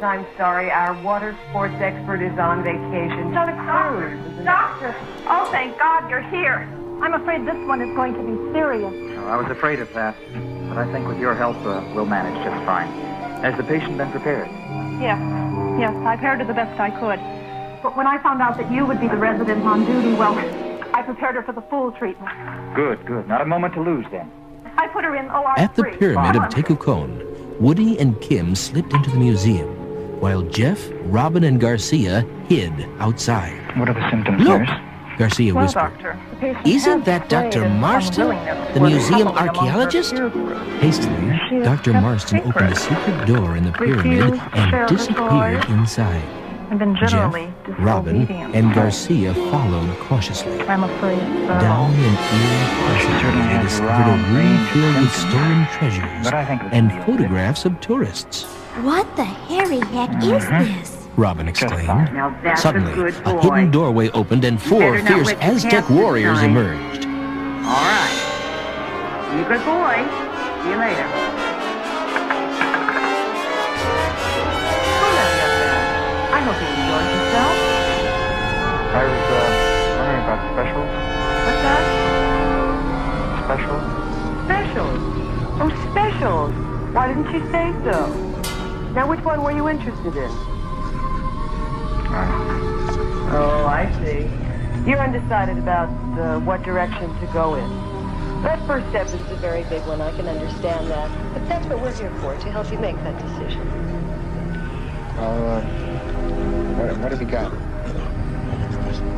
I'm sorry. Our water sports expert is on vacation. It's on a cruise. Doctor! Oh, thank God you're here. I'm afraid this one is going to be serious. Oh, I was afraid of that, but I think with your help, we'll manage just fine. Has the patient been prepared? Yes, I prepared her the best I could. But when I found out that you would be the resident on duty, well, I prepared her for the full treatment. Good. Not a moment to lose, then. I put her in OR3. At the pyramid of Tecukon, Woody and Kim slipped into the museum, while Jeff, Robin, and Garcia hid outside. What are the symptoms, Look, nurse? Garcia Well, whispered. Doctor, the patient Isn't has that Dr. displayed an Marston, unwillingness the to work museum happily among her archaeologist? peer group. Hastily, She is Dr. kept Marston secret. opened a secret door in the pyramid Refused to share and her disappeared toys. inside. And been generally Jeff, Robin, disobedient. and Garcia followed cautiously. I'm afraid so. Down an eerie passageway, they discovered a room filled with stolen treasures But I think this and will be okay. photographs of tourists. What the hairy heck is this? Robin exclaimed. Now that's Suddenly, a good a boy. hidden doorway opened and four better not fierce wet your Aztec pants this warriors time. emerged. All right. You good boy. See you later. Oh, now, young man. I hope you enjoyed yourself. I was wondering about specials. What's that? Specials? Specials. Oh, specials. Why didn't you say so? Now, which one were you interested in? Oh, I see. You're undecided about what direction to go in. That first step is a very big one. I can understand that. But that's what we're here for, to help you make that decision. What have you got?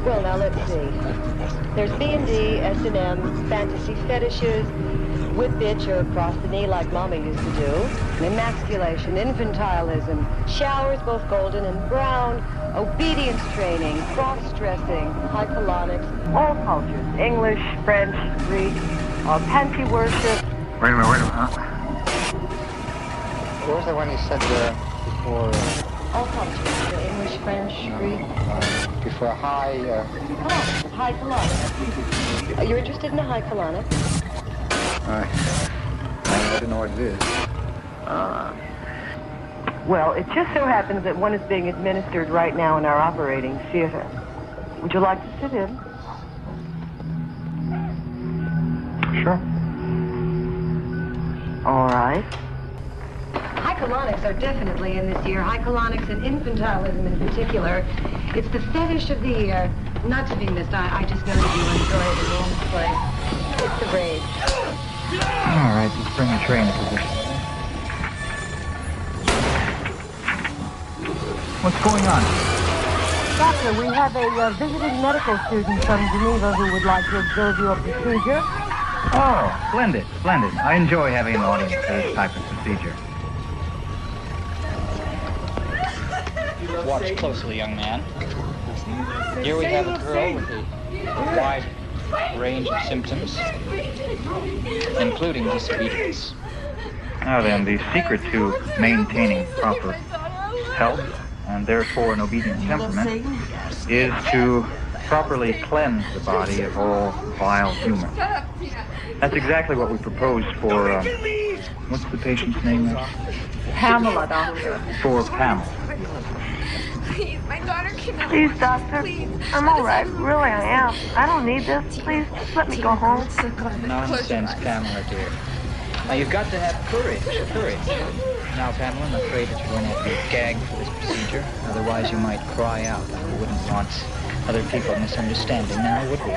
Well, now, let's see. There's B&D, S&M, fantasy fetishes, whip bitch or across the knee like Mama used to do, emasculation, infantilism, showers both golden and brown, obedience training, cross-dressing, hypolonics, all cultures, English, French, Greek, panty worship. Wait a minute, huh? What was the one you said before? All cultures, English, French, Greek. Before high, High colonic. You're interested in a high colonic? I don't know what it is. Well, it just so happens that one is being administered right now in our operating theater. Would you like to sit in? Sure. All right. Hycolonics are definitely in this year. Hycolonics and infantilism in particular. It's the fetish of the year. Not to be missed. I just know that you enjoy it in Rome's play. It's the rage. All right, let's bring the tray into position. What's going on? Doctor, we have a visiting medical student from Geneva who would like to observe your procedure. Oh, splendid. I enjoy having an audience for this type of procedure. Watch closely, young man. Here we have a girl with a wide range of symptoms, including disobedience. Now then, the secret to maintaining proper health, and therefore an obedient temperament, is to properly cleanse the body of all vile humor. That's exactly what we propose for, what's the patient's name? Pamela, Doctor. For Pamela. Please, my daughter cannot. Please, doctor. Please. I'm all right. Really, I am. I don't need this. Please, just let me go home. Nonsense, Pamela, dear. Now, you've got to have courage. Now, Pamela, I'm afraid that you're going to have to be gagged for this procedure. Otherwise, you might cry out. We wouldn't want other people misunderstanding now, would we?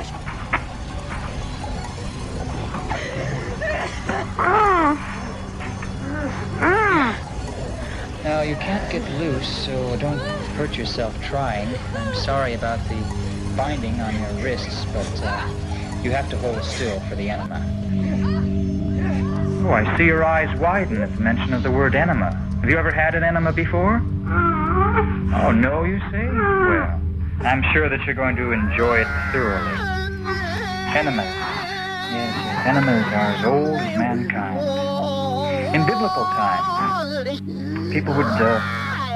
Now, you can't get loose, so don't hurt yourself trying. I'm sorry about the binding on your wrists, but you have to hold still for the enema. Oh, I see your eyes widen at the mention of the word enema. Have you ever had an enema before? Oh, no, you say? Well, I'm sure that you're going to enjoy it thoroughly. Enemas. Yes, enemas are as old as mankind. In biblical times, people would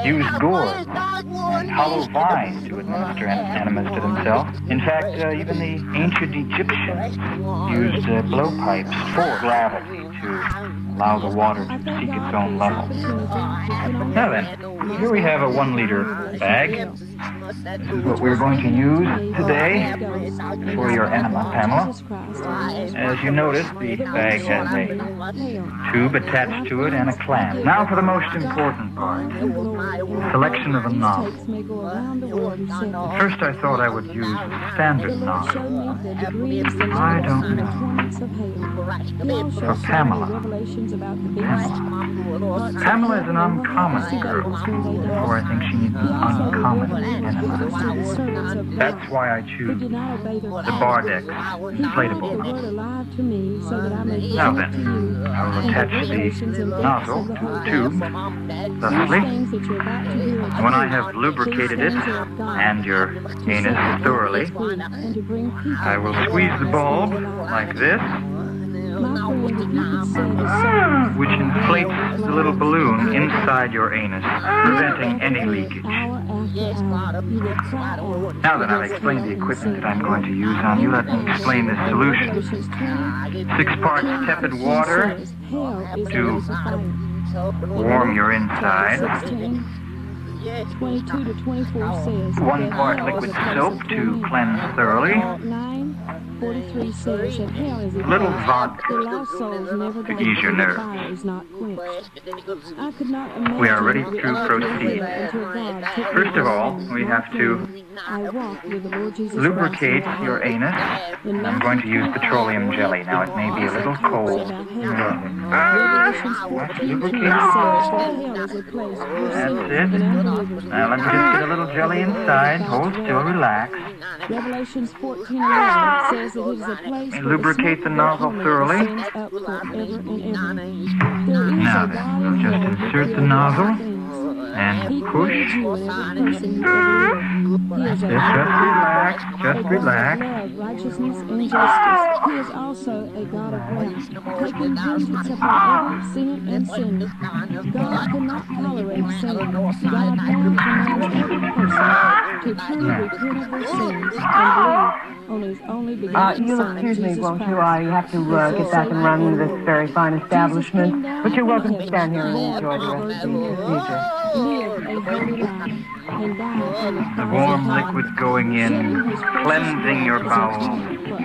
use gourds and hollow vines to administer enemas to themselves. In fact, even the ancient Egyptians used blowpipes for gravity to allow the water to seek its own level. Now then, here we have a 1-liter bag. This is what we're going to use today for your enema, Pamela. As you notice, the bag has a tube attached to it and a clamp. Now for the most important part, selection of a nozzle. At first I thought I would use a standard nozzle. I don't know. For Pamela. Pamela is an uncommon girl, therefore I think she needs an uncommon enema. That's why I choose the Bardex inflatable nozzle. Now then, I will attach the nozzle to the tube, thusly. When I have lubricated it and your anus thoroughly, I will squeeze the bulb like this, which inflates the little balloon inside your anus, preventing any leakage. Now that I've explained the equipment that I'm going to use on you, let me explain this solution. 6 parts tepid water to warm your inside. 22 to 24 says 1 part liquid soap to cleanse thoroughly. 9:43 says that hell is a Little vodka the lost souls never to go ease your until the nerves. fire is not quenched. I could not imagine We are ready that to I proceed. until God took me First of all, away. we have to I walked with the Lord Jesus lubricate Christ. your anus. And I'm going to use petroleum jelly. Now, it may be a little cold. Revelations 14:3 says that hell is a place where That's sinners it. and unbelievers Now, let me just get a little jelly inside. Hold still, relax. Revelations 14:11 says that it is a place where Lubricate the nozzle thoroughly. sends up forever and ever. There is Now a then, God we'll in just heaven insert who the nozzle created all things. He and created push. you and every person who ever lived. He is a Just God of relax, love, just a God relax. of love, righteousness, and justice. He is also a God of wrath, taking vengeance upon every sin and sinner. God cannot tolerate sin. God now commands every person to truly repent of their sins and believe on His only begotten You'll Son, excuse me, Jesus won't you? Christ. I have to get back and run this very fine establishment. But you're welcome to stand here and enjoy the rest of the procedure. Live a holy life and die on the The cross warm of Calvary. liquid going in, cleansing your bowels,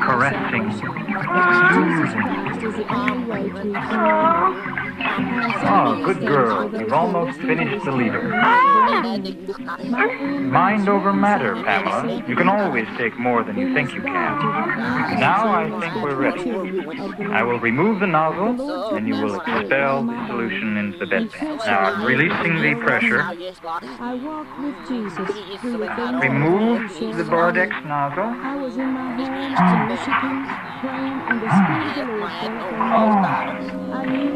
caressing, Jesus soothing. Christ is the only way to eternal life. Oh, good girl. You've almost finished the leader. Mind over matter, Pamela. You can always take more than you think you can. Now I think we're ready. I will remove the nozzle, and you will expel the solution into the bedpan. Now, I'm releasing the pressure. I walked with Jesus through the things Remove that He shared the with me. Bardex nozzle. I was in my home in Michigan praying, and the Spirit of the Lord fell upon me. I knew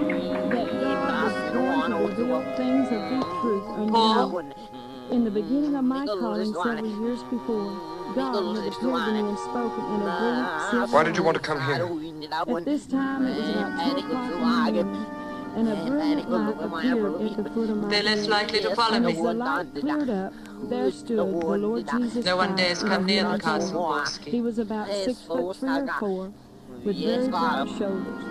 that God was going to reveal things of deep truth unto me. In the beginning of my calling several years before, God had appeared to me and spoken in a brilliant silver Why did you want to come here? At this time, it was about 2 o'clock in the morning, and a brilliant light appeared at the foot of my They're less bed. likely to follow And me. as the light cleared up, there stood the Lord Jesus No one Christ dares in come a near the white castle, robe. Borski. He was about 6'3" or 4", with very broad shoulders,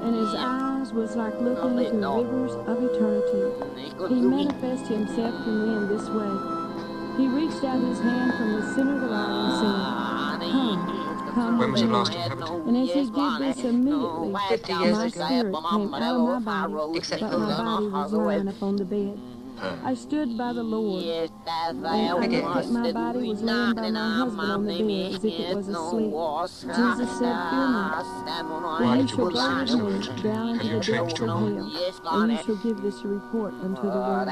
and his eyes was like looking into rivers of eternity. He manifested himself to me in this way. He reached out his hand from the center of the light and said, Come When was with it me." last inhabited? And as he did this, immediately 50 years my ago. spirit came out of my body, Except but for my that. body was lying upon the bed. I stood by the Lord, and I looked at my body was laying by my husband on the bed as if it was asleep. Jesus said, Fear not, Why for you did you shall want go to with say me so? down Have into you the changed depths your of mind? hell, and you shall give this report unto the world.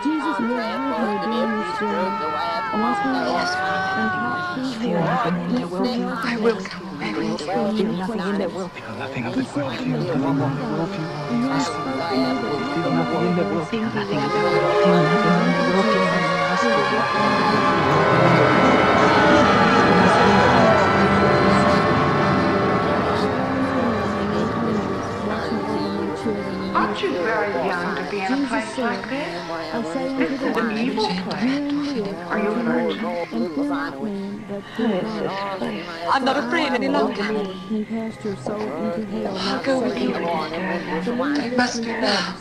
Jesus was with me during this journey, and as we walked and talked through hell, went through hell to hell, I asked him many questions. Nothing of He the said world. to me, Feel "Come nothing on, of the world. and then he spoke to me that I Feel can nothing in the world. seem to Nothing in walk the out world. Feel nothing in the world. Feel Jesus nothing. through the death of the grave. Watching over my children and you very young to be in a place like this? I say unto the It's an evil place. Are you a virgin? and fear not man, but fear What is God. this place? I'm not afraid any longer. Can cast your soul into hell. I'll go with you. It must be now.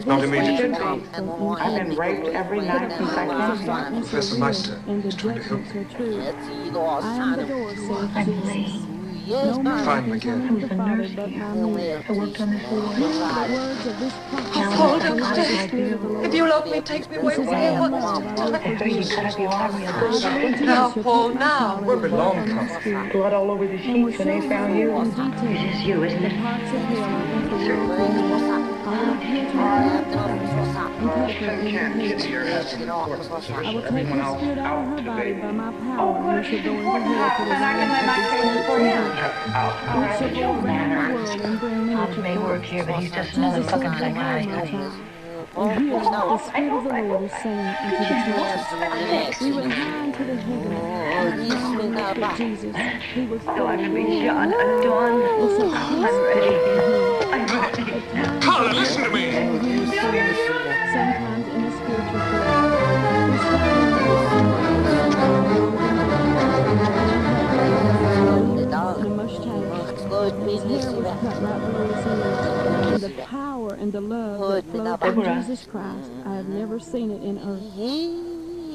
Not immediately. I've been raped every night since I came here. Professor Meister and the is trying to help judgments are true. I am the door, saith Jesus. No man Fine, can come McGill. into the Father but by me. I worked on this for Hear the words of this prophecy. I'll fall down The today. Spirit of the Lord. If you love me, take me away This is from here. my What's love, I will I heard you cut up your artery. Now, Paul, now. Where belong come? Blood all over the sheets when they found you. This is you, isn't it? parts of hell and enter Kids here has some importance. I will take Everyone the else spirit out of her out body today. by my power, and you shall go into hell for the And I can lay my case before him. You shall go around the world and bring many Tom to may work here, but he's just another Jesus fucking is the way, my psychotic. child. And here, the Spirit of the Lord is saying unto the churches, we went high into the heavens, and looked at Jesus. He was Do I have to be shot at dawn? I'm ready. I'm ready. Carla, listen to me! Sometimes in a spiritual form. In a mustache. His hair was cut right below his ears. And the power and the love that flowed from Jesus Christ, I have never seen it in earth.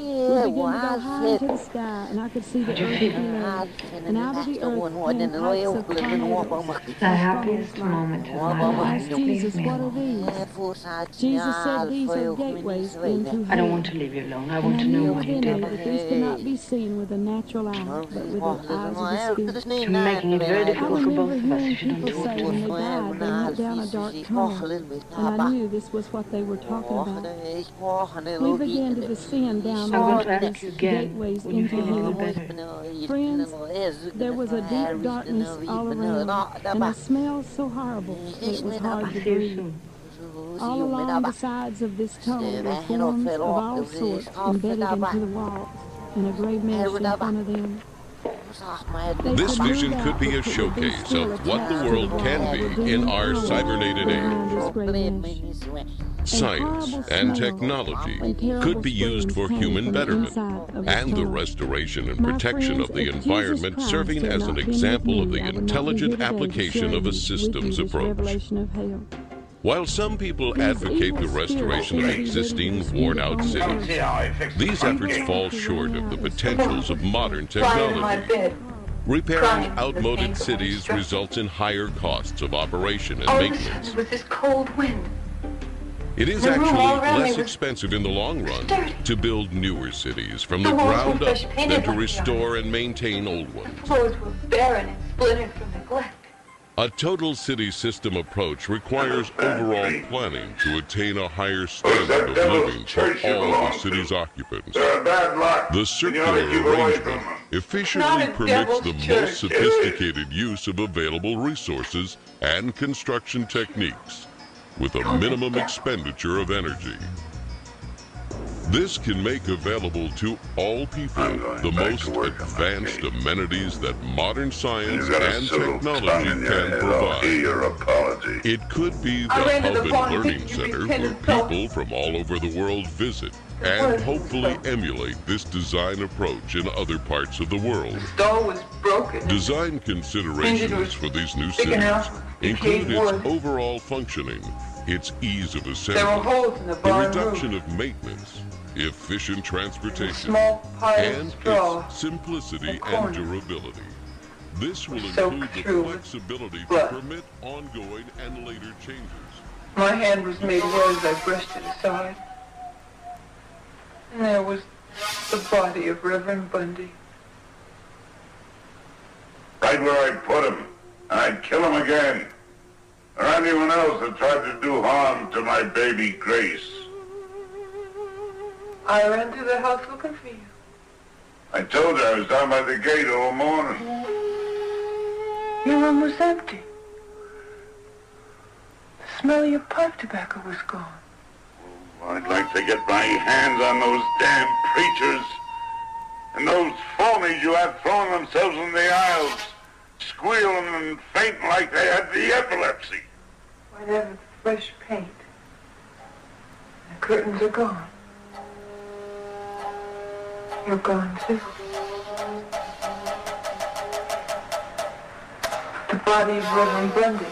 We began to go high into the sky, and I could see the earth below. And out of the earth came pipes of fire. The happiest moment of my I life. asked Jesus, what are these? Jesus said these are gateways into hell. I don't want to leave you alone. I And want I to know knew what he within me did. that these could not be seen with the natural eye, but with the eyes of the Spirit. You're making it very I difficult for both remember of us hearing if you don't people do say it. when they died, they went down a dark tunnel, and I knew this was what they were talking about. We began to descend down I'm one going to of ask you these again. gateways Will you into feel a little hell. better? Friends, there was a deep darkness all around, and it smelled so horrible that it was hard to See you breathe. soon. All along the sides of this tunnel were forms of all sorts embedded into the walls, and a gray mesh in front of them. This vision could be a showcase of what the world can be in our cybernated age. Science and technology could be used for human betterment and the restoration and protection of the environment, serving as an example of the intelligent application of a systems approach. While some people advocate the restoration of existing, worn-out cities, these efforts fall short of the potentials of modern technology. Repairing outmoded cities results in higher costs of operation and maintenance. With this cold wind. It is The room actually all around me less was expensive in the long run dirty. to build newer cities from the The walls ground were up fresh painted than to like restore and maintain old The ones. floors were barren and splintered from neglect. A total city system approach requires overall planning to attain a higher standard of living for all the city's occupants. The circular arrangement efficiently permits the most sophisticated use of available resources and construction techniques with a minimum expenditure of energy. This can make available to all people the most advanced amenities that modern science and technology can provide. It could be the I ran to the Hub barn and Learning thinking Center you'd be where pinned people from all over the world visit and hopefully emulate this design approach in other parts of the world. Door was broken. Design considerations for these new Big cities enough. include Decayed wood. its overall functioning, its ease of There were assembly, holes in the the barn reduction roof. of maintenance, efficient A transportation, small pile and of straw. its simplicity in the and corner. durability. This will Soaked include the through with flexibility to blood. permit ongoing and later changes. My hand was made red as I brushed it aside. And there was the body of Reverend Bundy. Right where I'd put him, and I'd kill him again. Or anyone else that tried to do harm to my baby Grace. I ran through the house looking for you. I told you I was down by the gate all morning. Your room was empty. The smell of your pipe tobacco was gone. I'd like to get my hands on those damn preachers. And those phonies you had throwing themselves in the aisles, squealing and fainting like they had the epilepsy. I never fresh paint. The curtains are gone. You're gone too. The body of Reverend Bundy.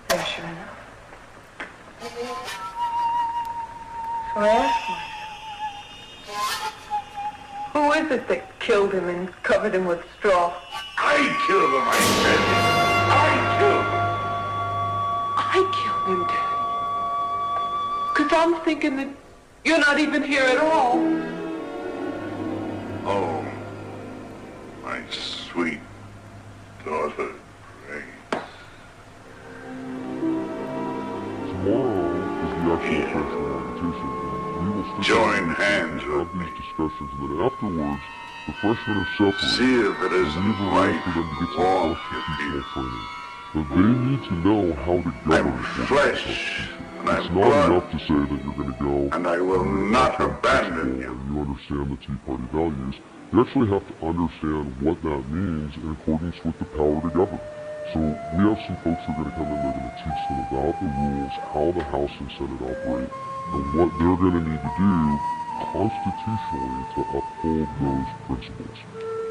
There, sure enough. So I asked myself, who is it that killed him and covered him with straw? I killed him, I said. I killed him, Daddy. 'Cause I'm thinking that you're not even here at all. Oh, my sweet daughter, Grace. Tomorrow is the actual sexual orientation. We will join hands with these discussions, and then afterwards, the freshmen are separated. See if it isn't right for them to get some constitutional training. But they need to know how to govern flesh. It's not enough to say that you're going to go and I will not abandon you. You understand the Tea Party values. You actually have to understand what that means in accordance with the power to govern. So we have some folks who are going to come in, they're going to teach them about the rules, how the House and Senate operate, and what they're going to need to do constitutionally to uphold those principles.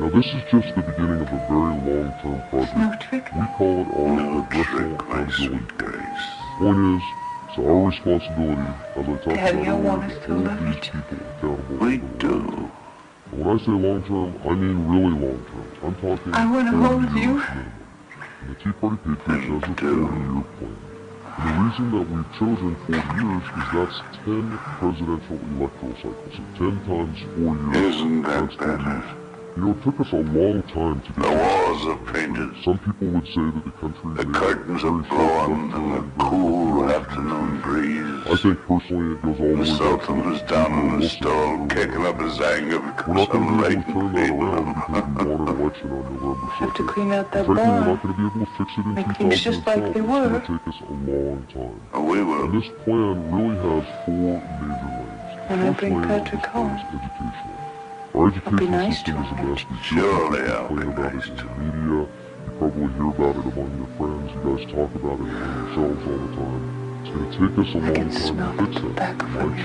Now this is just the beginning of a very long-term project. We call it our Congressional Accountability Plan. The point is, it's our responsibility, as I talked Daddy, I want us about, to to hold love these each people accountable. We do. And when I say long-term, I mean really long-term. I'm talking I want to 40 hold years you. minimum. And the Tea Party Patriots has a 40-year plan. And the reason that we've chosen 40 years is that's 10 presidential electoral cycles. So 10 times 4 years. Isn't that better? You know, it took us a long time to get the walls are painted. Some people would say that the country... The curtains are blown in the cool afternoon breeze. I think personally it goes all the way The Sultan was down in the stall, kicking up his anger because I'm late and beating him. Because we won an election on November 2nd. Have to clean out that Frankly, we're bar. not going to be able to fix it in Make 2012. things just like they were. It's going to take us a long time. Oh, we will. And this plan really has 4 major lanes. When I bring Patrick home, educational. Our education nice system is a mess. We Surely I'll be complain about nice it in the media. You probably hear about it among your friends. You guys talk about it among yourselves all the time. It's going to take us a long time to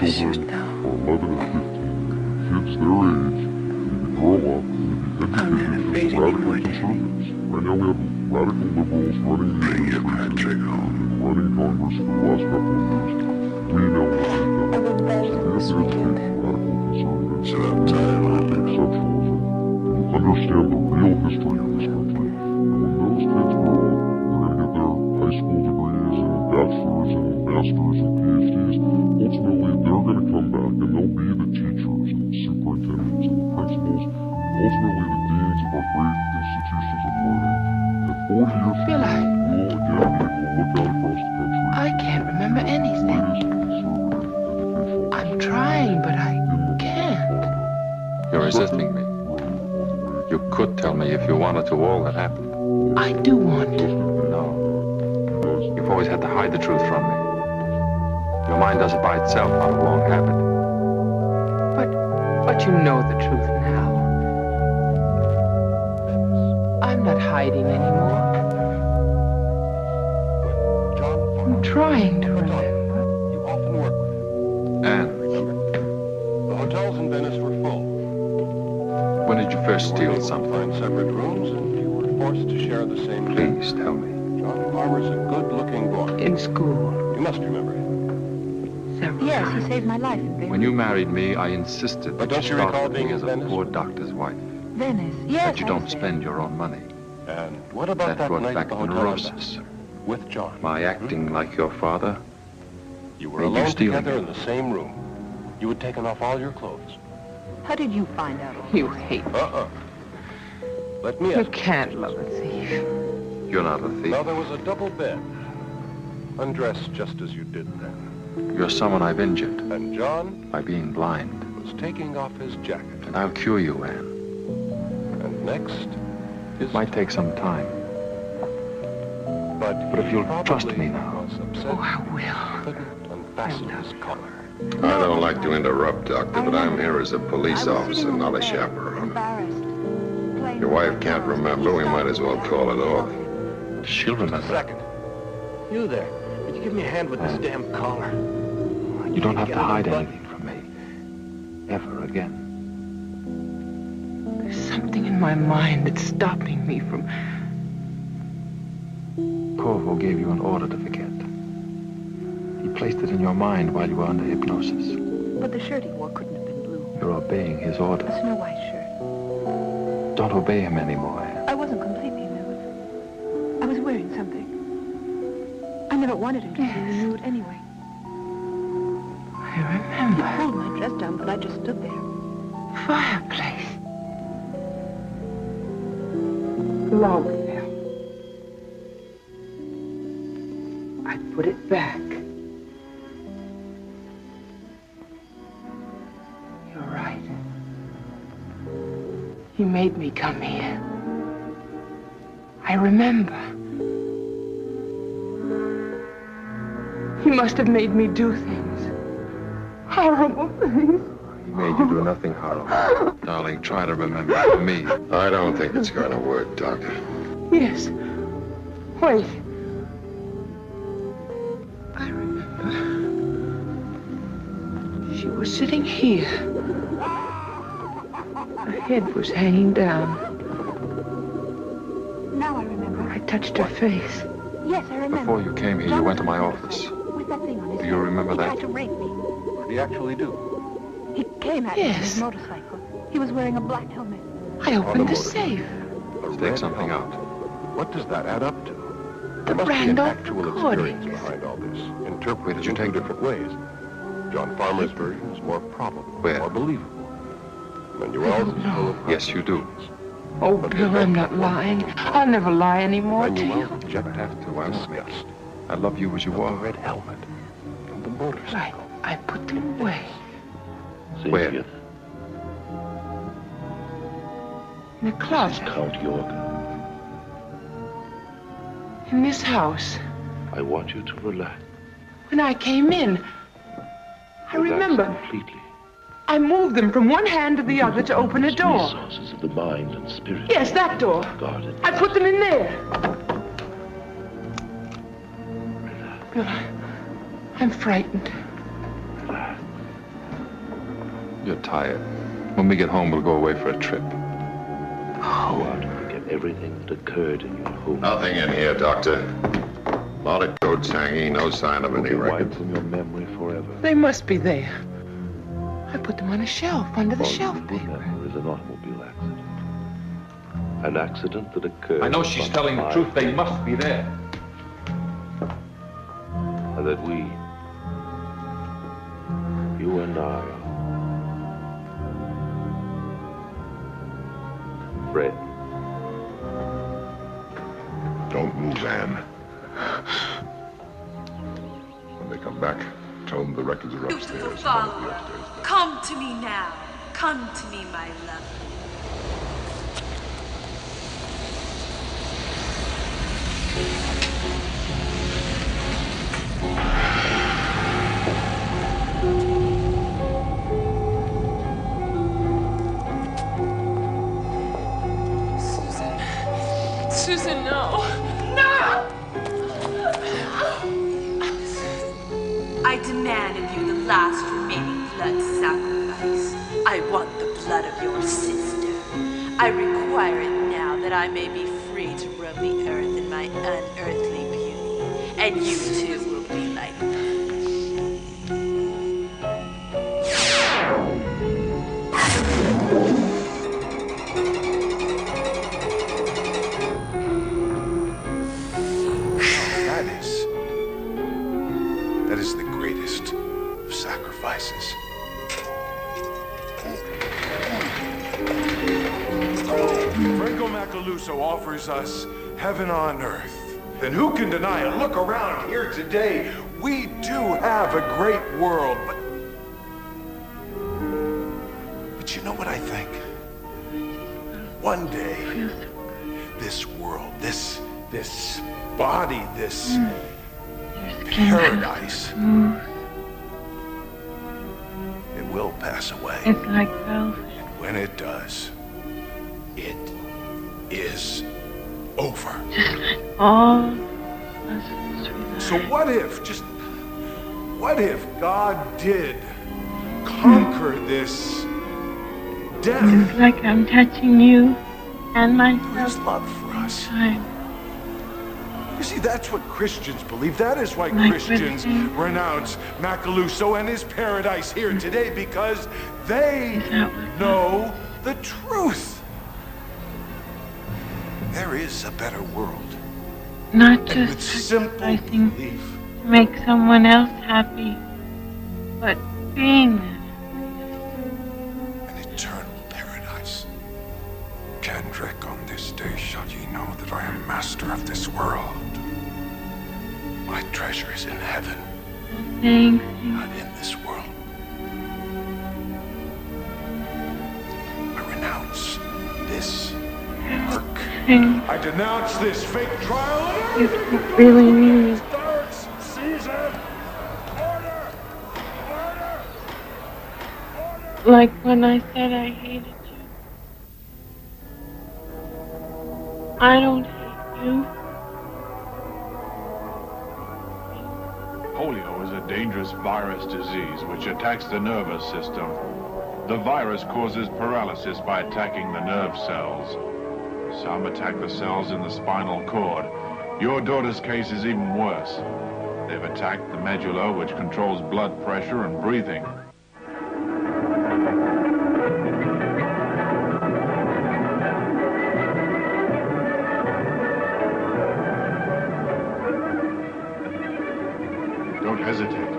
fix it. My children are 11 and 15. Kids their age need to grow up and to be educated as radical conservatives. Right now we have radical liberals running the administration and running Congress for the last couple of years. We know what they've done. So we have to educate radical conservatives. It's about time I did. Exceptionalism, who understand the real history of this country. And when those kids grow up, they're going to get their high school degrees and bachelor's and master's and PhDs. Ultimately, they're going to come back and they'll be the teachers and the superintendents and the principals, and ultimately the deans of our great institutions of learning. And 40 years from now, we'll again be able to look out across the country. I can't remember anything. I'm trying, but I can't. You're resisting me. You could tell me if you wanted to all that happened. I do want to. No. You've always had to hide the truth from me. Your mind does it by itself out of long habit. But you know the truth now. I'm not hiding anymore. I'm trying to remember. You often work with him. And The hotels in Venice were full. when did you first steal something? Find separate rooms, and you were forced to share the same bed. Please tell me. John Farmer's a good-looking boy. In school. You must remember him. Several Yes, times. he saved my life in Venice. When you married me, I insisted But that don't you you start recall with me being as in a Venice? poor doctor's wife. Venice. Yes. That you I don't was there. spend your own money. And what about That that brought night back at the the hotel neurosis. with John? My acting like your father. You were made you alone stealing together it. in the same room. You had taken off all your clothes. How did you find out? You hate me. Let me You ask. can't love a thief. You're not a thief. Now there was a double bed. Undressed just as you did then. You're someone I've injured And John by being blind. was taking off his jacket. And I'll cure you, Anne. And next, It might take some time. but if you'll trust probably me now. was upset. Oh, I will. Couldn't unfasten his collar. I don't like to interrupt, Doctor, but I'm here as a police officer, not a chaperone. Your wife can't remember, we might as well call it off. She'll remember. Second, You there. Would you give me a hand with this damn collar? You don't have to hide anything from me. Ever again. There's something in my mind that's stopping me from... Corvo gave you an order to forget. He placed it in your mind while you were under hypnosis. But the shirt he wore couldn't have been blue. You're obeying his orders. A Snow White shirt. Don't obey him anymore. I wasn't completely nude. I was wearing something. I never wanted him to see me nude anyway. I remember. He pulled my dress down, but I just stood there. Fireplace. Log fell. I put it back. You're right. He made me come here. I remember. He must have made me do things. Horrible things. He made you do nothing horrible. Darling, try to remember me. I don't think it's going to work, Doctor. Yes. Wait. I remember. She was sitting here. Her head was hanging down. Now I remember. I touched her face. Yes, I remember. Before you came here, you went to my office. With that thing on his Do you remember he that? tried to rape me. What did he actually do? He came at me on Yes. his motorcycle. He was wearing a black helmet. I opened the safe. A Take red something helmet. out. What does that add up to? The There must be an Randall actual experience behind all this, interpreted in two different ways. John Farmer's version is more probable, more believable. Manuel's is full of Yes, you do. Oh, Bill, I'm not lying. I'll never lie anymore to you. Manuel rejected have to. I won't. disgust. I love you as you The are. red helmet and the Right. motorcycle. I put them away Where? in a closet. Count Jorgen. In this house. I want you to relax. When I came in, I remember. Completely. I moved them from one hand to the other to open a door. Resources of the mind and spirit. Yes, that door. Guarded. I put them in there. Bill, I'm frightened. You're tired. When we get home, we'll go away for a trip. Go out and forget everything that occurred in your home. Nothing in here, Doctor. A lot of coats hanging, no sign of any record. Wiped from your memory forever. They must be there. I put them on a shelf under the All shelf you paper. remember is an automobile accident. An accident that occurred. I know she's telling the truth. They must be there. And that we, you and I, Fred. Don't move, Anne. When they come back, tell them the records are upstairs. Beautiful father, come to me now. Come to me, my love. Susan, no. No! I demand of you the last remaining blood sacrifice. I want the blood of your sister. I require it now that I may be free to roam the earth in my unearthly beauty. And you too will be like me. That is the greatest of sacrifices. Franco Macaluso offers us heaven on earth. And who can deny it? Look around here today. We do have a great world, but you know what I think? One day, this world, this body, this paradise, it will pass away. It's like velvet. And when it does, it is over. Just like all So what if God did conquer this death? It's like I'm touching you and myself. His love for us. Time. You see, that's what Christians believe. That is why Christians renounce Macaluso and his paradise here today, because they know the truth. There is a better world. Not And just with simple sacrificing belief, to make someone else happy, but being there. an eternal paradise. Kendrick, on this day shall ye know that I am master of this world. My treasure is in heaven, Thanks. not in this world. I renounce this work. I denounce this fake trial. You don't really mean it. Caesar! Like when I said I hated you. I don't hate you. Polio is a dangerous virus disease which attacks the nervous system. The virus causes paralysis by attacking the nerve cells. Some attack the cells in the spinal cord. Your daughter's case is even worse. They've attacked the medulla, which controls blood pressure and breathing. Don't hesitate.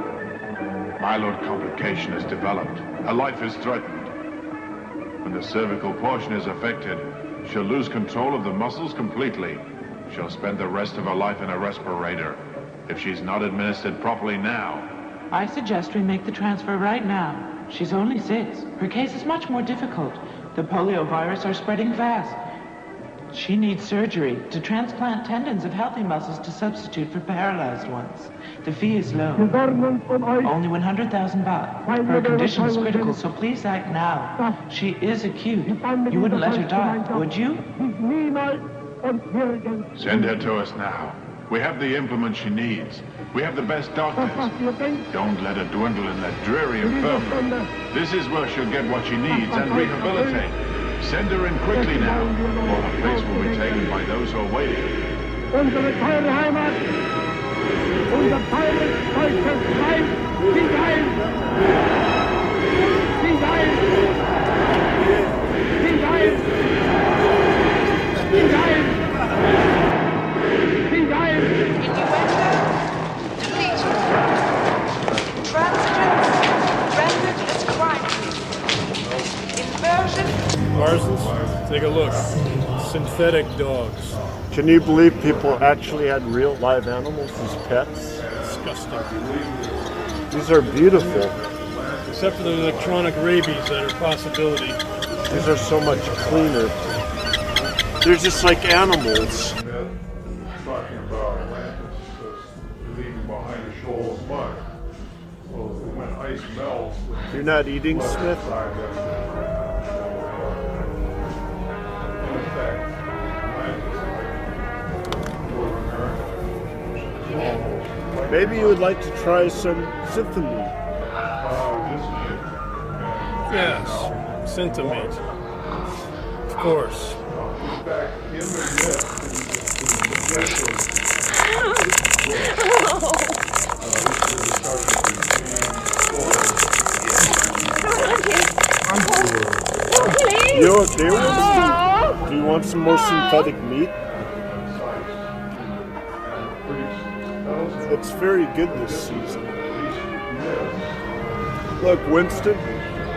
Myeloid complication is developed. Her life is threatened. When the cervical portion is affected, she'll lose control of the muscles completely. She'll spend the rest of her life in a respirator. If she's not administered properly now, I suggest we make the transfer right now. She's only 6. Her case is much more difficult. The polio virus are spreading fast. She needs surgery to transplant tendons of healthy muscles to substitute for paralyzed ones. The fee is low. Only 100,000 baht. Her condition is critical, so please act now. She is acute. You wouldn't let her die, would you? send her to us now. We have the implements she needs. We have the best doctors. Don't let her dwindle in that dreary infirmary. This is where she'll get what she needs and rehabilitate. Send her in quickly now, or her place will be taken by those who are waiting. Unsere teure Heimat, unser teures deutsches Reich, sieg ein! Sieg ein! Sieg ein! Sieg ein! Sieg ein! Transigens rendered as crime-free. Inversion. Parsons, take a look. Synthetic dogs. Can you believe people actually had real live animals as pets? Disgusting. These are beautiful. Except for the electronic rabies that are a possibility. These are so much cleaner. They're just like animals. Talking about Atlantis leaving behind a shoal of mud. So when ice melts, You're not eating, Smith? Maybe you would like to try some synthamine. Yes, Synthamate. Of course. You okay with it? Do you want some more synthetic meat? It's very good this season. Look, Winston,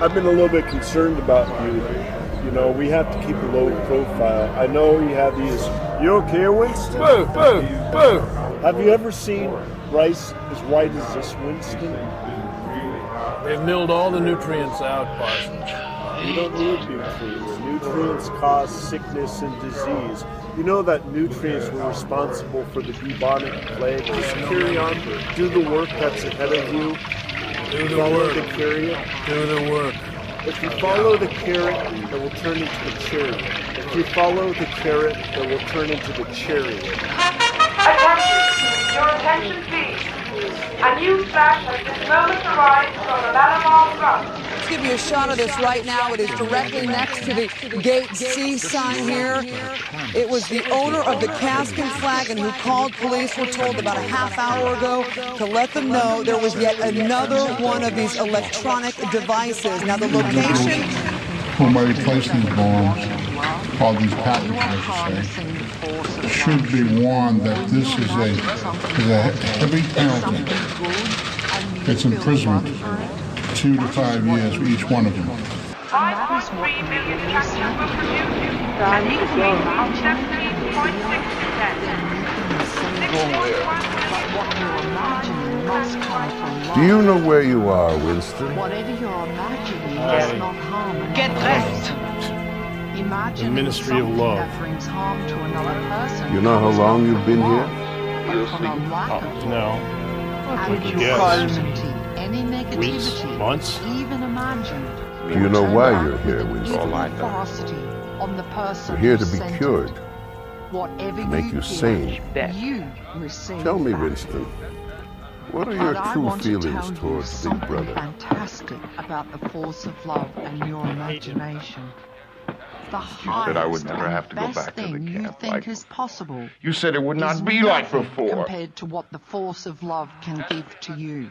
I've been a little bit concerned about you. You know, we have to keep a low profile. I know you have these. You okay, Winston? Boo, boo, boo. Have you ever seen rice as white as this, Winston? They've milled all the nutrients out, Parsons. You don't need nutrients. Nutrients cause sickness and disease. You know that nutrients were responsible for the bubonic plague. Just carry on. Do the work that's ahead of you. Follow the carrot. Do the work. If you follow the carrot, it will turn into the cherry. If you follow the carrot, it will turn into the cherry. Attention! Your attention, please. A news flash has this moment arrived from the Malamar Front. Let's give you a shot of this right now. It is directly next to the Gate C sign here. It was the owner of the cask and flagon who called police, we're told, about a half hour ago to let them know there was yet another one of these electronic devices. Now, the location... Who may replace these bombs, or these patents, I should say, should be warned that this is a heavy penalty. It's imprisonment, 2 to 5 years for each one of them. 5.3 million capsules were produced, and each week of 17.6%. Do you know where you are, Winston? Whatever you're imagining does not harm another Get person. Imagine the Ministry of Love. that brings harm to another person. You know how long you've been here? But from a lack of No. We and can guess. any negativity, Weeks, months. even imagined, Do you know why you're here, Winston? ferocity on the person You're here to who be sent cured, it. Whatever to make you feel, sane. you receive Tell me, back. Winston, what are But your I true want to feelings tell you towards Big something Brother? fantastic about the force of love and your imagination. The You said I would highest never and have to go best back to the thing you camp think like... is possible. You said it would is not be like nothing before. compared to what the force of love can give to you.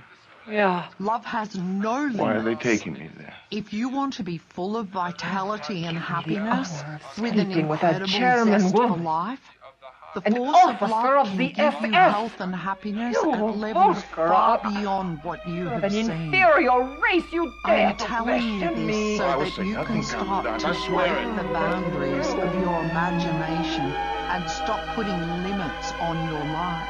Yeah. Love has no limits. Why are they taking me there? If you want to be full of vitality and happiness, with an sleeping with a incredible German zest woman. for life, the An force of officer love of can the give you FF. health and happiness You at levels Oscar, far beyond what you have an seen. inferior race, you dare I'm to telling you question this me. so I was that saying you nothing, can start Commandant. I to swear break it. the boundaries of your imagination and stop putting limits on your life.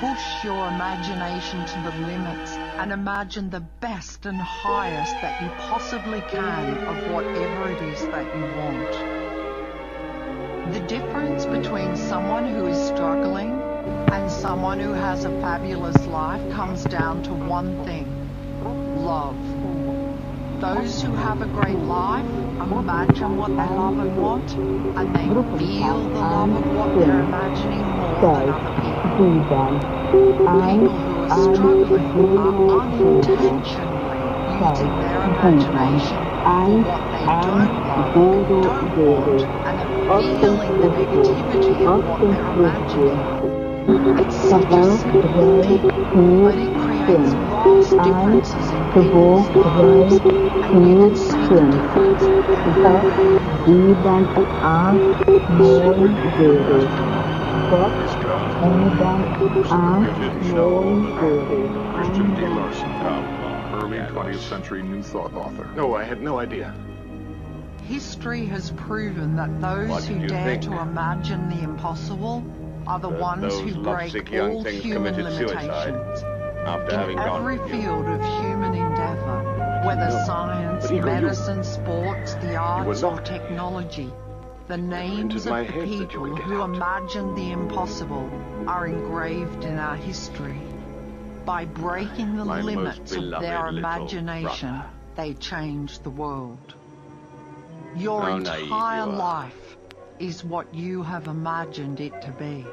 Push your imagination to the limits and imagine the best and highest that you possibly can of whatever it is that you want. The difference between someone who is struggling and someone who has a fabulous life comes down to one thing: love. Those who have a great life imagine what they love and want, and they feel the love of what they're imagining more than other people. People who are struggling are unintentionally using their imagination for what they don't love or don't want, and are feeling the negativity of what they're imagining. It's such a simple thing, but it creates vast differences in people's lives, and you can see the difference Christian D. Larson, early 20th century New Thought author. No, I had no idea. History has proven that those What who did you dare think? to imagine the impossible are the ones those who break lovesick young all things human committed suicide limitations. after having In gone every with you. field of human endeavor, whether science, But Eagle, you- medicine, sports, the arts, were or not. technology, the names entered of my the head that you people would get who out. imagined the impossible are engraved in our history. By breaking the My most limits of beloved their little imagination, brother. they changed the world. Your How naive entire you are. life is what you have imagined it to be.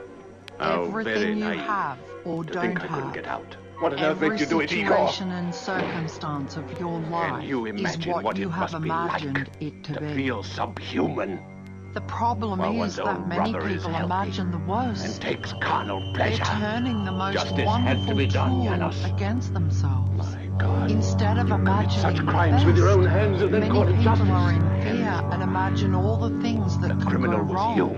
How very Everything you naive have or to don't think I couldn't have. get out. What on earth Every makes you do it, Igor? situation and circumstance of your life you is imagine what what you it have must be like imagined it to be. Feel subhuman. The problem While is one's that own many brother is people healthy imagine the worst. and takes carnal They're pleasure. turning the most Justice has wonderful to be done, tool Janos. against themselves. My God. Instead of You commit imagining such the crimes best, with your own hands and then many call it people justice. are in fear and imagine all the things that The can criminal go was wrong. you.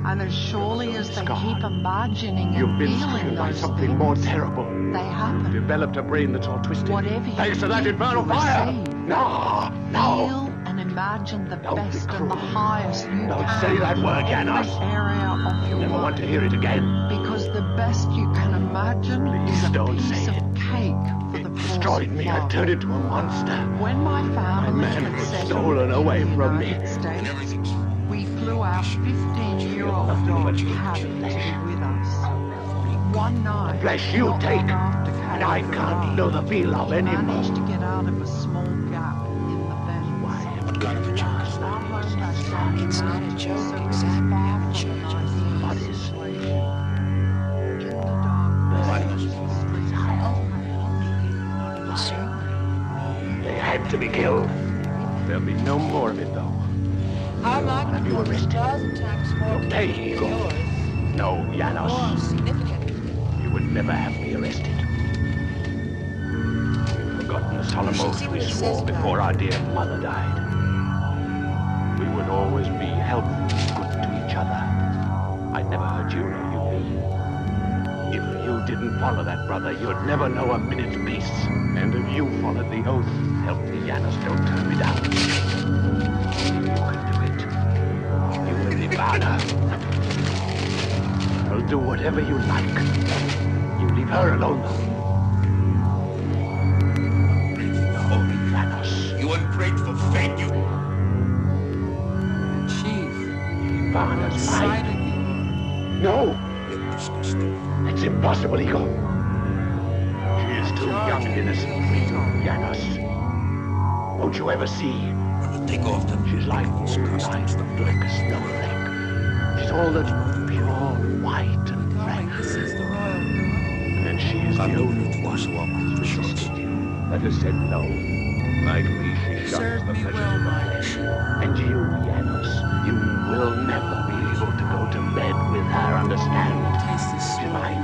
And as surely as they keep imagining You've and been feeling stricken by those something things, more terrible. they happen. Developed a brain that's all twisted. Whatever you Thanks to that give, infernal you fire. receive. No. Feel and imagine the Don't be best and cruel. the highest you Don't can say that in word, every Janos. area of your Never life. want to hear it again. Because the best you can imagine is a don't piece say of cake for the force Destroyed of me. I love. turned into a monster. When my family man had was settled stolen away in the from me. United States, we flew our 15-year-old dog Cabby to be with us. One night, flesh you not take, long after and I Cabby can't arrived, know the feel of he anymore. managed to get out of a small gap in the fence. Our home back then in the mountains, so it was far from an ideal situation. In the dark meant to be killed. There'll be no more of it, though. How much? Have you arrested? You'll pay, Eagle. No, Janos. You would never have me arrested. You've forgotten the solemn oath we swore before our dear mother died. We would always be helpful and good to each other. I never hurt you, nor you me. If you didn't follow that, brother, you'd never know a minute's peace. And if you followed the oath, help me, Janos, don't turn me down. You can do it. You and Ivana. I'll do whatever you like. You leave her alone, though. Holy Janos. You ungrateful fake, you... Chief. Ivana's mine. No! It's impossible, Eagle. She is too young and innocent for you, Janos. Won't you ever see? Take off them. She's like moonlight, like a snowflake. She's all that's pure, white, and fresh. And she is the only one who resisted you, that has said no. Like me, she shuns the pleasures of the flesh. And you, Janos, you will never be able to go to bed with her, understand? She's mine.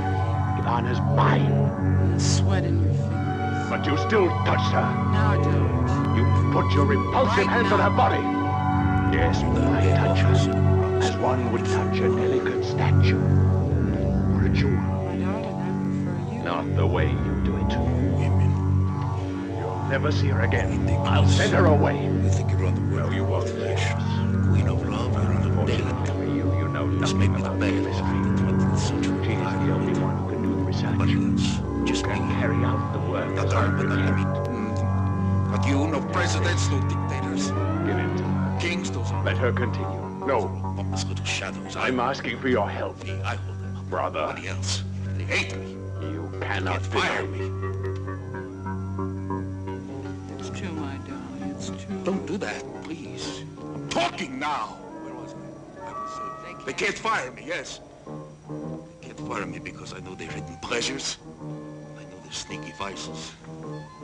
Ivana's mine. Sweat in your fingers. But you still touched her. Now don't. You put your repulsive hands on her body. Yes, I touch her, as one would touch a delicate statue or a jewel. Not the way you do it. You'll never see her again. I'll send her away. You think you're on the world? No, you won't. Queen of love, you're on the dead. You know nothing about the mystery. She's the only one who can do the research. Just can carry out the work as But you, no presidents, no dictators. Give it to her. Kings, those are... Let her continue. No. Little shadows. I'm asking for your help. I hold them up. Brother. Nobody else. They hate me. You cannot fire me. It's true, my darling. It's true. Don't do that, please. I'm talking now. Where was I? They can't fire me, yes. They can't fire me because I know their hidden pleasures. I know their sneaky vices.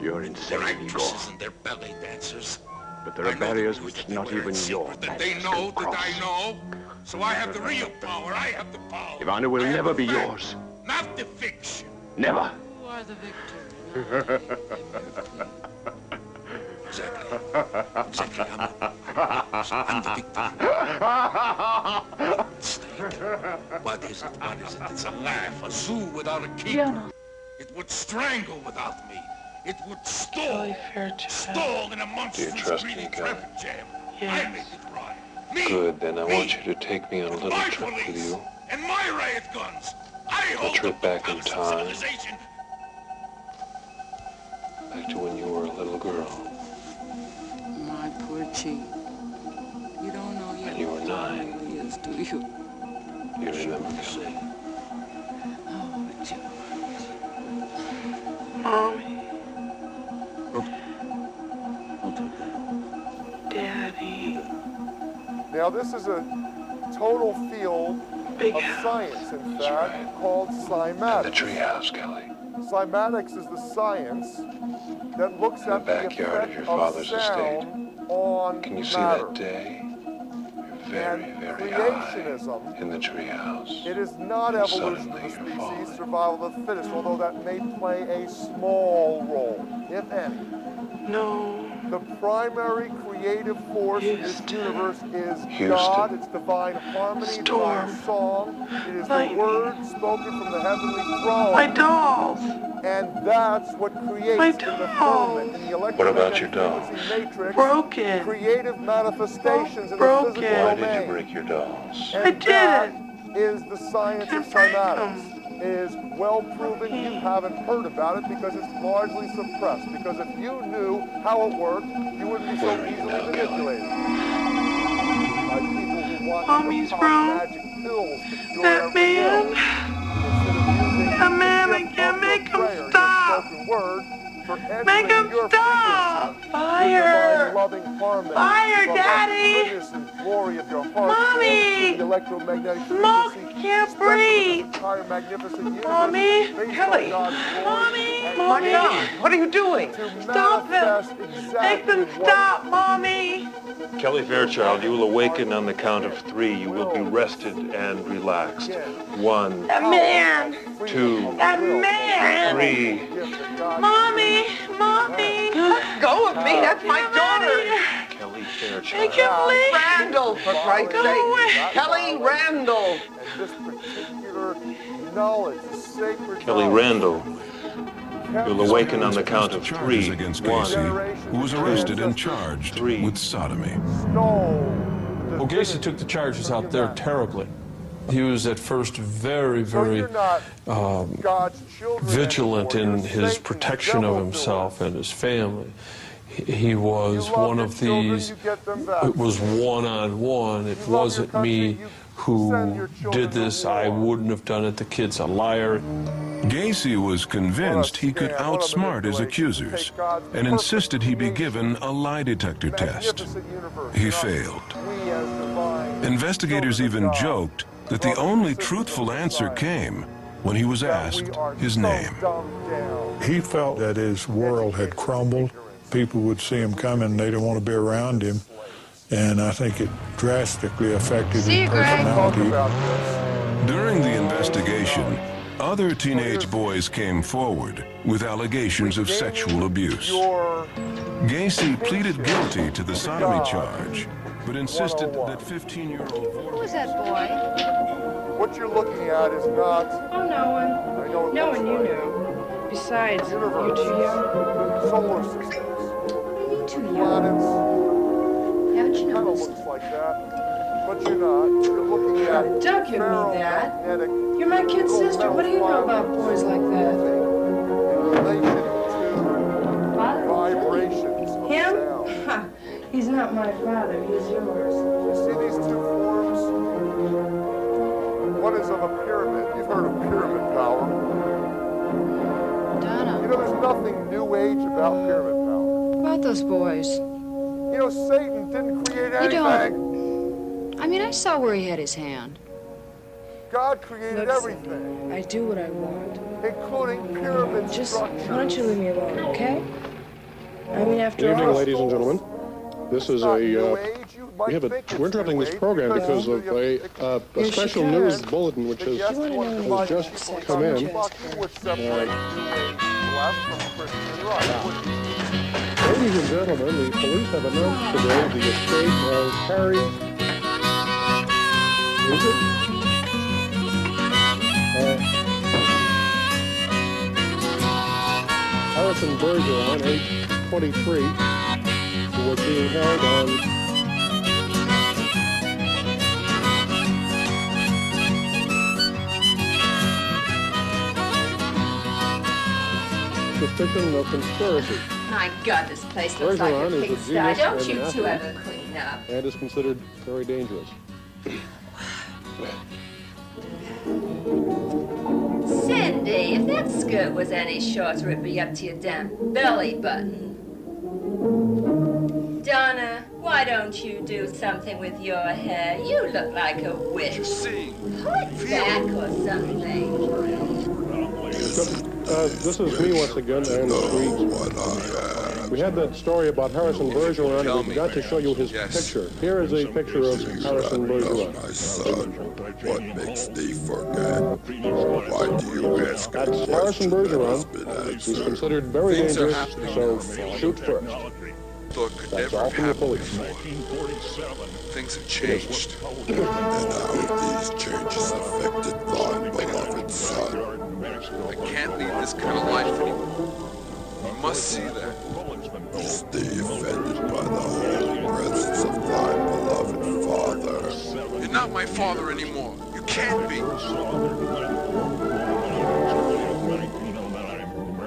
You're insane, Their actresses and their ballet dancers. But there are barriers which not even your that they know that I know. So I have the real power. I have the power. Ivana will never be yours. Not the fiction. Never. You are the victor. Exactly. Exactly. I'm the victor. What is it? What is it? It's a laugh. A zoo without a keeper. It would strangle without me. It would stall in a monstrous greedy traffic jam. I make it run. Me, Good, then I want you to take me on a little my trip police, with you. and my riot guns. I A hold trip back in time, civilization. back to when you were a little girl. My poor Chief. You don't know yet. And you were 9. Yes, do you? You remember, Kelly? Oh, George. Mommy. Daddy. Now, this is a total field of science, in fact, called cymatics. The treehouse, Kelly. Cymatics is the science that looks at the backyard of your father's estate. On Can you see matter. that day? You're very, very creationism, high in the treehouse. It is not And evolution of the species, survival of the fittest, although that may play a small role, if any. No. The primary creative force in this universe is Houston. God, it's divine harmony, divine song. It is the word spoken from the heavenly throne. My dolls. And that's what creates in the firmament, in the What about your dolls? matrix, broken. creative manifestations in Broken. the physical Why domain. did you break your dolls? And I that didn't. is the science of cymatics. It is well proven. You haven't heard about it because it's largely suppressed. Because if you knew how it worked, you wouldn't be so easily manipulated. By people who want Mommy's to pop wrong. magic pills to cure That every man. ill. That man, I can't make him stop. Make him stop. Fire. Fire, Daddy. Mommy. Smoke, can't breathe. Mommy. Kelly. Mommy. My God, what are you doing? Stop them! Make them stop, Mommy! Kelly Fairchild, you will awaken on the count of 3. You will be rested and relaxed. 1, That man! 2, That man! 3. Mommy! Mommy! Let go of me, that's my daughter! Kelly Fairchild. Make him leave! Randall, for Christ's sake! Kelly Randall! And this particular knowledge, the sacred Kelly Randall. You'll awaken on the count of 3. Against 1, Gacy, who was arrested and charged with sodomy. Well, Gacy took the charges out there terribly. He was at first very, very vigilant in his protection of himself and his family. He was one of these, it was one-on-one, it wasn't me who did this, I wouldn't have done it, the kid's a liar. Gacy was convinced he could outsmart his accusers and insisted he be given a lie detector test. He failed. Investigators even joked that the only truthful answer came when he was asked his name. He felt that his world had crumbled. People would see him coming, they didn't want to be around him. And I think it drastically affected his personality. During the investigation, other teenage boys came forward with allegations of sexual abuse. Gacy pleaded guilty to the sodomy charge, but insisted that 15-year-old... Who was that boy? What you're looking at is not... Oh, no one. I know No one you know. Besides, you're too young. Solar systems. What do you mean too young? Planets. Haven't you Kind of noticed? looks like that, but you're not. You're looking at Don't give me that. You're my kid sister. What do you know about boys like that? in relation to vibrations of Him? sound. Ha, he's not my father. He's yours. You see these two forms? One is of a pyramid. You've heard of pyramid power. Donna. You know, there's nothing new age about pyramid power. About those boys. You know, Satan didn't create anything. You don't. I mean, I saw where he had his hand. God created Look, everything. I do what I want. Including pyramid structures. Why don't you leave me alone, okay? I mean, after Good evening, all... ladies and gentlemen. This is we're interrupting this program because of a special news bulletin which has just come in. Ladies and gentlemen, the police have announced today the escape of Harrison Bergeron, age 23, who was being held on suspicion of conspiracy. My God, this place looks like a Bergeron is a pigsty. genius Don't and you an two athlete, ever clean up? and is considered very dangerous. Cindy, if that skirt was any shorter, it'd be up to your damn belly button. Donna, why don't you do something with your hair? You look like a witch. Pull it back or something. This is me once again, and we had that story about Harrison Bergeron, and we forgot to show you his picture. Here is a picture of Harrison Bergeron. My son, what makes thee forget? Why do you ask? That's Harrison Bergeron. He's considered very dangerous, so shoot first. That's all from the police. Things have changed. And how these changes affected thy beloved son. I can't lead this kind of life anymore. You must see that. Stay offended by the holy presence of thy beloved father. You're not my father anymore. You can't be.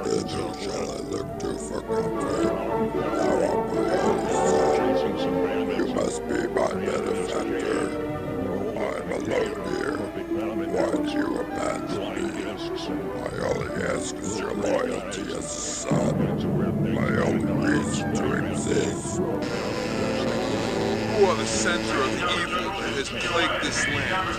Thither shall I look to for comfort. Thou art my only son. You must be my benefactor. I am alone here. Why do you abandon me? I only ask is your loyalty as a son. My only reason to exist. You are the center of the evil that has plagued this land.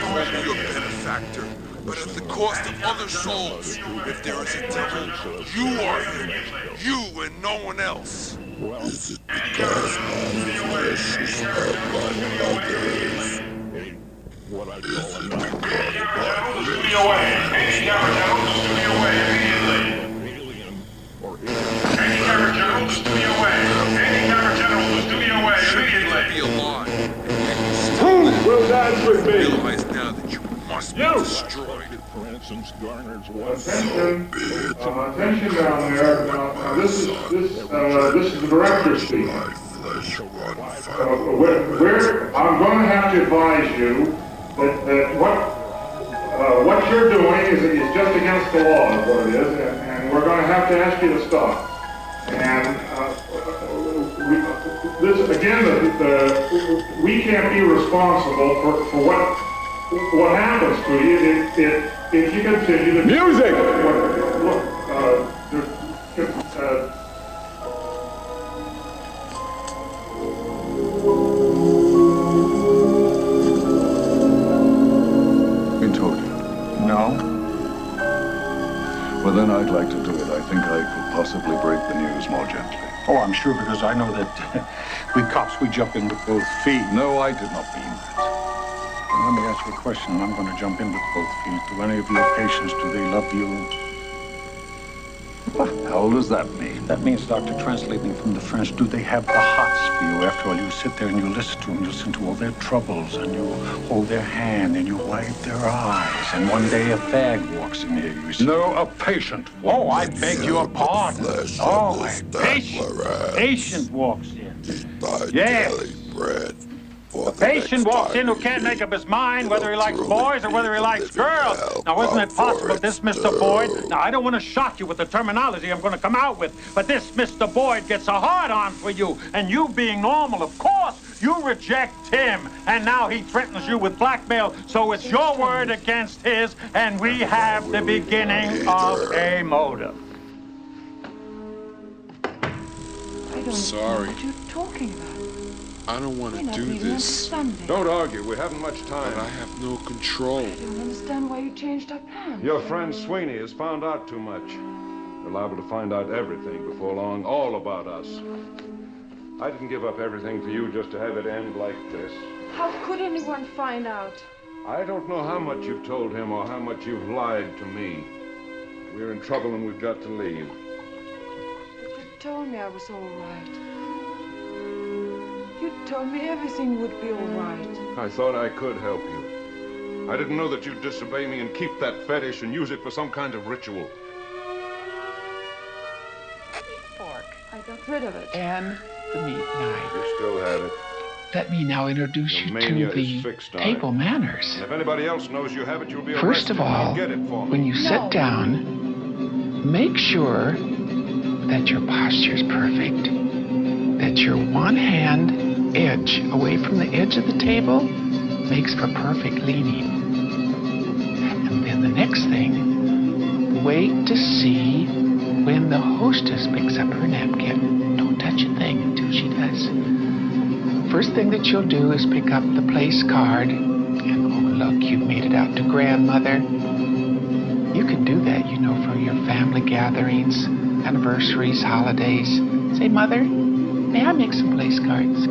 Call me your benefactor. but at the cost of other souls. If there is a devil, you are him. You and no one else. Is it because my flesh is not like others? What I call a night. Studio away. Any camera general, studio away immediately. Any camera general, studio away. Any camera general, studio away immediately. Be alive. Who will dance with me? Realize now that you must be destroyed. Attention down there. This is the director speaking. I'm going to have to advise you that what you're doing is just against the law, is what it is, and we're going to have to ask you to stop. And we can't be responsible for what happens to you if you continue to... Music! We told you. No. Well, then I'd like to do it. I think I could possibly break the news more gently. Oh, I'm sure, because I know that we cops, we jump in with both feet. No, I did not mean that. And let me ask you a question, and I'm going to jump in with both feet. Do any of your patients, do they love you? What the hell does that mean? That means, Doctor, translating from the French, do they have the hots for you? After all, you sit there and you listen to them, you listen to all their troubles, and you hold their hand, and you wipe their eyes, and one day a fag walks in here, you see. No, a patient. Oh, I beg your pardon. Oh, a patient walks in. Yes. A patient walks in who can't make up his mind whether he likes boys or whether he likes girls. Now, isn't it possible this Mr. Boyd... Now, I don't want to shock you with the terminology I'm going to come out with, but this Mr. Boyd gets a hard-on for you, and you being normal, of course, you reject him, and now he threatens you with blackmail, so it's your word against his, and we have the beginning of a motive. I don't Sorry. know what you're talking about. I don't want to do this. Don't argue. We haven't much time. But I have no control. I don't understand why you changed our plans. Your friend Sweeney has found out too much. You're liable to find out everything before long, all about us. I didn't give up everything for you just to have it end like this. How could anyone find out? I don't know how much you've told him or how much you've lied to me. We're in trouble and we've got to leave. But you told me I was all right. You told me everything would be all right. I thought I could help you. I didn't know that you'd disobey me and keep that fetish and use it for some kind of ritual. Fork. I got rid of it. And the meat knife. You still have it. Let me now introduce you mania to the is fixed on table it. manners. And if anybody else knows you have it, you'll be First arrested. of all, Get it for me. when you sit down, make sure that your posture is perfect, that your one hand edge away from the edge of the table makes for perfect leaning. And then the next thing, wait to see when the hostess picks up her napkin. Don't touch a thing until she does. First thing that you'll do is pick up the place card, and oh look, you've made it out to grandmother. You can do that, you know, for your family gatherings, anniversaries, holidays. Say, Mother, may I make some place cards?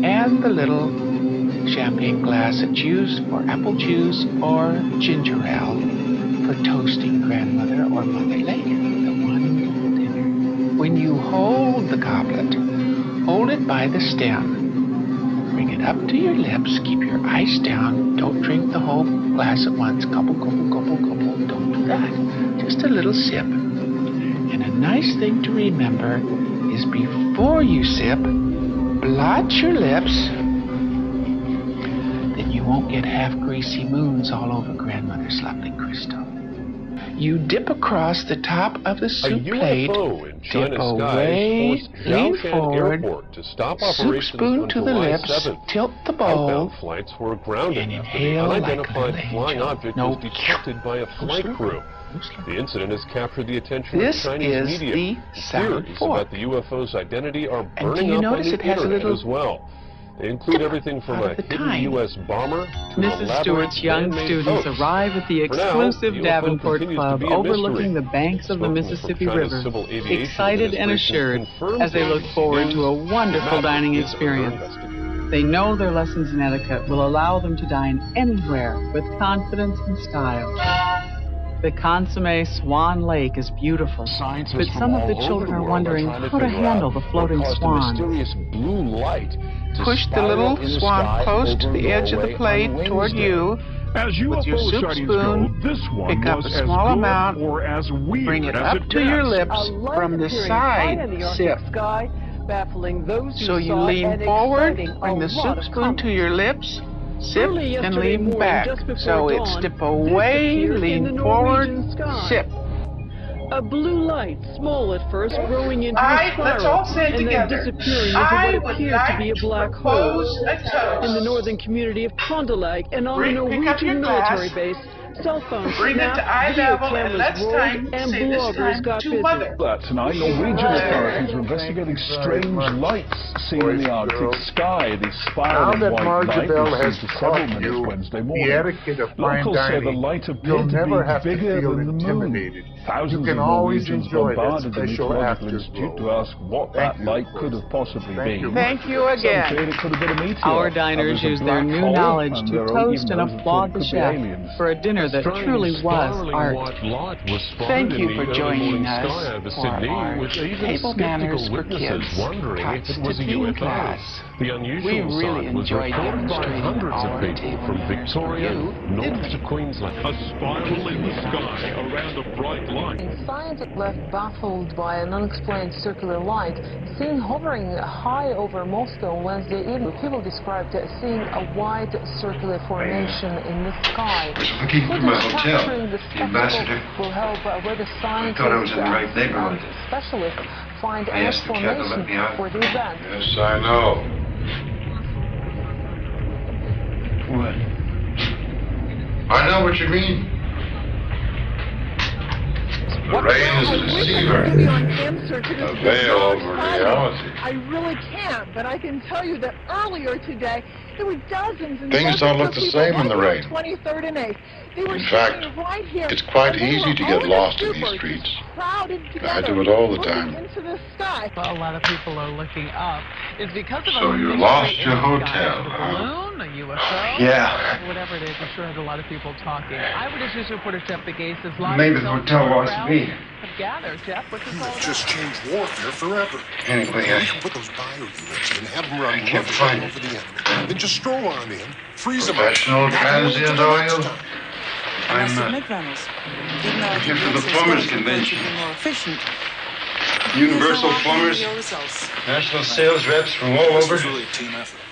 And the little champagne glass that's used for apple juice or ginger ale for toasting grandmother or mother later. The one dinner. When you hold the goblet, hold it by the stem. Bring it up to your lips. Keep your ice down. Don't drink the whole glass at once. Gobble, gobble, gobble, gobble. Don't do that. Just a little sip. And a nice thing to remember is before you sip, blot your lips. Then you won't get half greasy moons all over grandmother's lovely crystal. You dip across the top of the soup plate, dip away, lean forward, soup spoon to the lips, tilt the bowl, and inhale like a little angel. No, detected by a flight crew. The incident has captured the attention this of Chinese is media. the salad Theories fork. about the UFO's identity are And do burning you up notice on the it has a internet little as well. They include everything from a hidden U.S. bomber to Mrs. Stewart's young students arrive at the exclusive Davenport Club overlooking the banks of the Mississippi River, excited and assured as they look forward to a wonderful dining experience. They know their lessons in etiquette will allow them to dine anywhere with confidence and style. The consommé Swan Lake is beautiful, but some of the children are wondering how to handle the floating swans. Push the little swan close to the edge of the plate toward you. With your soup spoon, pick up a small amount, bring it up to your lips from the side, sip. So you lean forward, bring the soup spoon to your lips, sip, and lean back. So it's dip away, lean forward, sip. A blue light, small at first, growing into a spiral, and then disappearing into what appeared to be a black hole. In the northern community of Fond du Lac and on the Norwegian military base, cell phones snapped, video cameras rolled, and bloggers got busy. Tonight, Norwegian authorities are investigating strange lights seen in the Arctic sky. These spiraling white lights were seen for several minutes Wednesday morning. Locals say the light appeared to be bigger than the moon. Thousands of Norwegians bombarded the Meteorological Institute to ask what that light could have possibly been. Thank you again. Some said it could have been a meteor. Our diners use their new knowledge to toast and applaud the chef for a dinner that truly was art. Thank you for joining us for our Table Manners for Kids Tots to Teen class. The unusual We really sight was enjoyed recorded by demonstrating hundreds of our people table from manners Victoria for you, north to Queensland. A spiral in the sky around a bright light. Scientists left baffled by an unexplained circular light seen hovering high over Moscow Wednesday evening. People described seeing a wide circular formation in the sky. Looking for my hotel. Capturing the Ambassador. will help whether scientists I thought I was in the right neighborhood. specialists find I an asked the cat to let me explanation out. for the event. Yes, I know. What? I know what you mean. The rain is a deceiver, a veil over reality. I really can't, but I can tell you that earlier today, there were dozens and Things don't look the same in the rain. 23rd and 8th. They were In fact, standing right here, it's quite and they easy were to get all lost the in these supers streets. crowded I together, do it all the looking time. into the sky. Well, a lot of people are looking up. It's because of So a you lost your hotel, a huh? balloon, a UFO, Yeah. whatever it is. I'm sure there's a lot of people talking. Eyewitness News reporter Jeff Begay says live Maybe the hotel wants to be. have gathered. Jeff, what's this all about? Just change warfare forever. Anyway, We can put those bio units in, have them run can't find over the enemy. Then just stroll on in, freeze them Professional up. transient, are you? I'm Mick Reynolds. Didn't know here for the plumbers convention. more efficient. Universal plumbers, Your results. national sales reps from all over.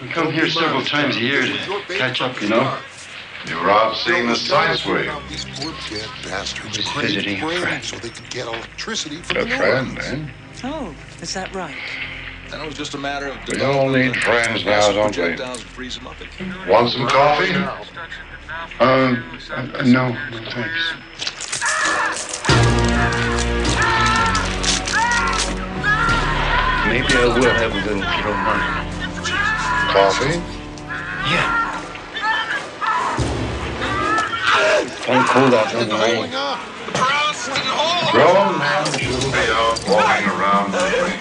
We come here several times a year to catch up, you know. You were out seeing the sights, were you? These poor dead bastards Just crazy visiting a brains friend. so they could get electricity from A the friend, north. eh? Oh, is that right? Then it was just a matter of We all need friends now, don't we? projectiles and freeze them up. Want some coffee? No, thanks. Maybe I will have a little if you don't mind. Coffee? Yeah. Kind of cold out there tonight. Grown men shouldn't be out walking around in the rain.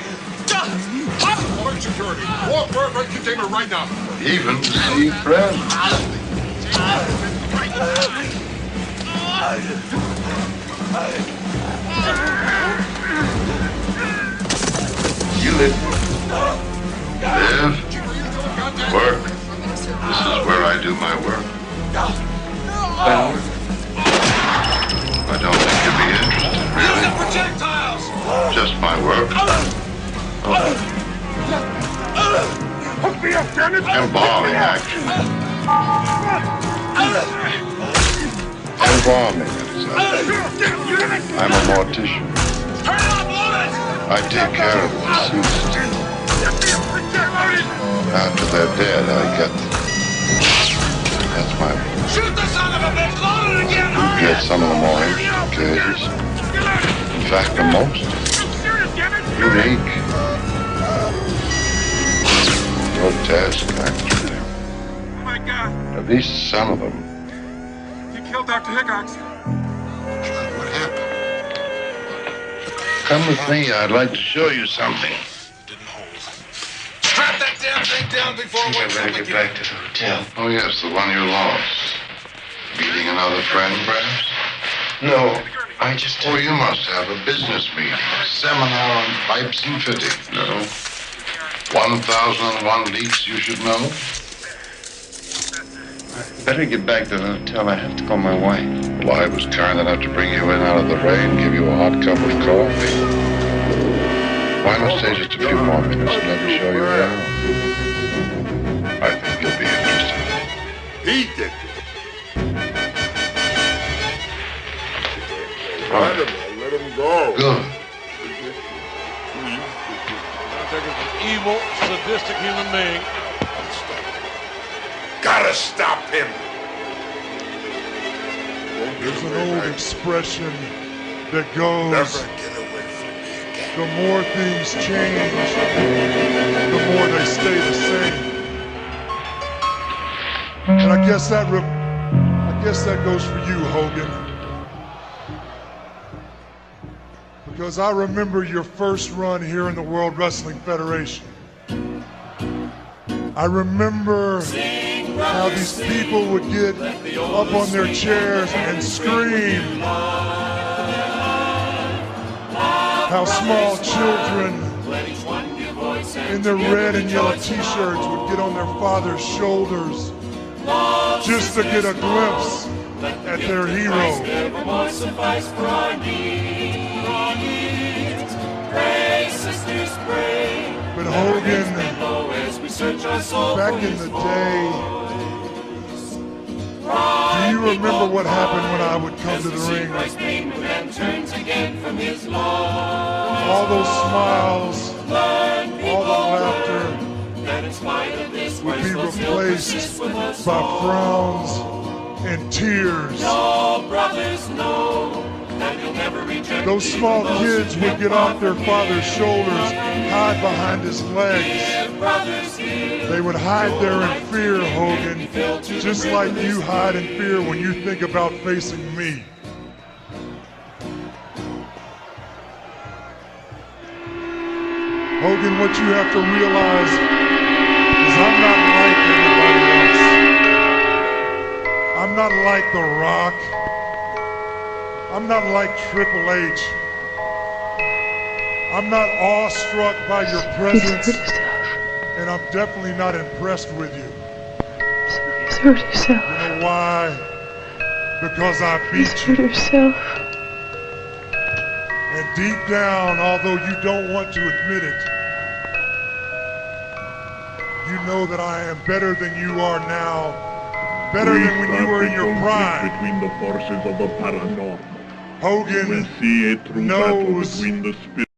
Alert security. Walk right container right now. Even to see friends. You live. Live. Work. This is where I do my work. I don't think you'd be interested, really. Projectiles! Just my work. Hook me up, damn it! Embalming action. Embalming, I'm a mortician. I take care of the deceased. After they're dead, I get them. That's my work. Shoot the son of a bitch! Load it again! I do get some of the more interesting cases. In fact, the most unique. grotesque, actually. Oh my God! At least some of them. You killed Dr. Hickox. What happened? Come with me. I'd like to show you something. Strap that damn thing down before it wakes up Get back to the hotel. Oh, yes, the one you lost. Meeting another friend, perhaps? No, I just... Oh, you must have a business meeting. A seminar on pipes and fittings. No. 1001 leaks you should know. Better get back to the hotel. I have to call my wife. Well, I was kind enough to bring you in out of the rain, give you a hot cup of coffee. Why not stay just a few more minutes and let me show you around? I think you'll be interested. He did. Let him go. Good. Undertaker's an evil, sadistic human being. Gotta stop him. There's an old expression that goes, the more things change, the more they stay the same. And I guess that goes for you, Hogan. Because I remember your first run here in the World Wrestling Federation. I remember how these people would get up on their chairs and scream. How small children in their red and yellow t-shirts would get on their father's shoulders just to get a glimpse at their hero. But Hogan, back in the day, do you remember what happened when I would come to the ring? All those smiles, all the laughter would be replaced by frowns and tears. Those small kids would get off their father's shoulders, hide behind his legs. They would hide there in fear, Hogan, just like you hide in fear when you think about facing me. Hogan, what you have to realize is I'm not like everybody else. I'm not like The Rock. I'm not like Triple H. I'm not awestruck by your presence, and I'm definitely not impressed with you. He's hurt himself. You know why? Because I beat you. He's hurt himself. And deep down, although you don't want to admit it, you know that I am better than you are now. Better than when you were in your prime. Between the forces of the paranormal. Hogan You will see a true battle knows between the spirits.